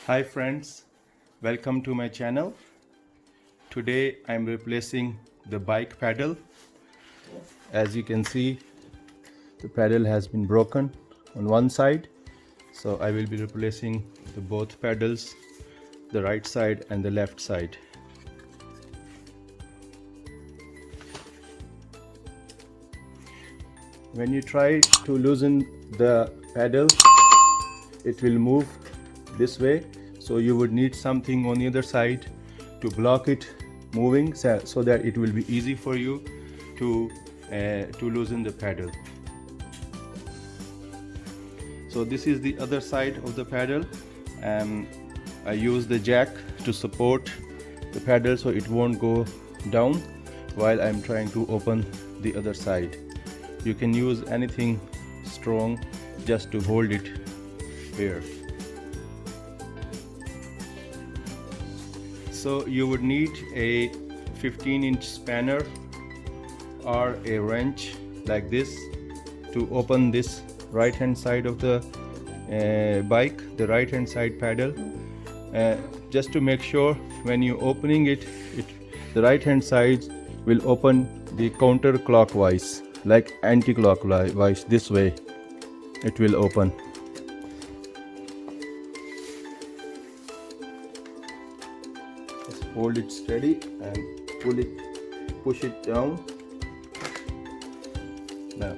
Hi friends, welcome to my channel. Today I'm replacing the bike pedal. As you can see, the pedal has been broken on one side, so I will be replacing the both pedals, the right side and the left side. When you try to loosen the pedal, it will move this way, so you would need something on the other side to block it moving, so that it will be easy for you to loosen the pedal. So this is the other side of the pedal. I use the jack to support the pedal so it won't go down while I'm trying to open the other side. You can use anything strong just to hold it here. So you would need a 15-inch spanner or a wrench like this to open this right hand side of the bike, the right hand side pedal. Just to make sure when you opening it, the right hand side will open the counterclockwise, like anti-clockwise. This way it will open. Just hold it steady and push it down. Now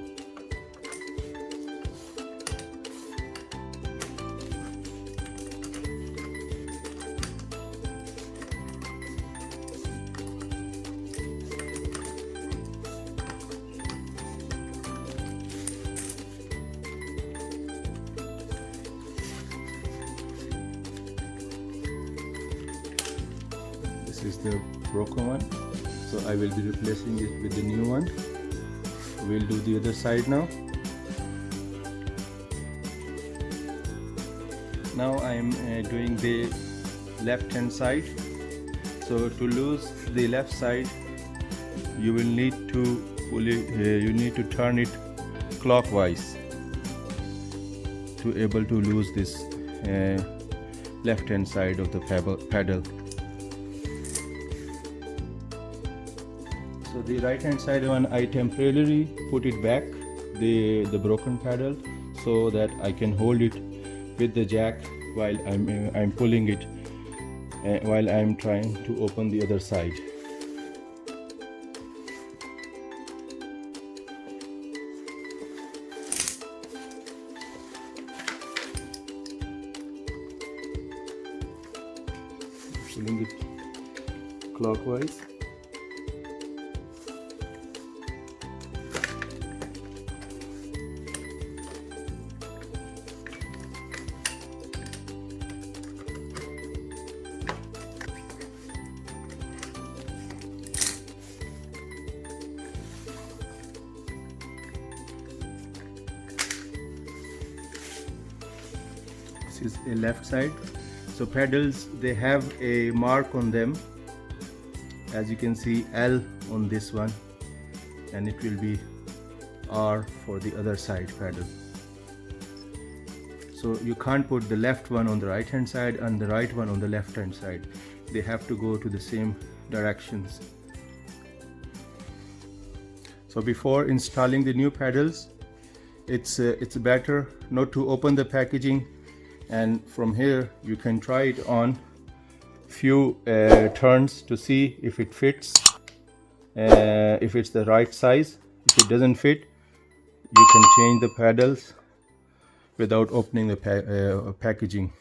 this is the broken one, so I will be replacing it with the new one. We'll do the other side now. Now I am doing the left hand side. So to lose the left side, you will need to turn it clockwise to able to lose this left hand side of the pedal. So the right hand side one, I temporarily put it back, the broken pedal, so that I can hold it with the jack while I'm pulling it, while I'm trying to open the other side. Pulling it clockwise. This is a left side. So pedals, they have a mark on them, as you can see, L on this one, and it will be R for the other side pedal. So you can't put the left one on the right hand side and the right one on the left hand side. They have to go to the same directions. So before installing the new pedals, it's better not to open the packaging, and from here you can try it on few turns to see if it fits, if it's the right size. If it doesn't fit, you can change the pedals without opening the packaging.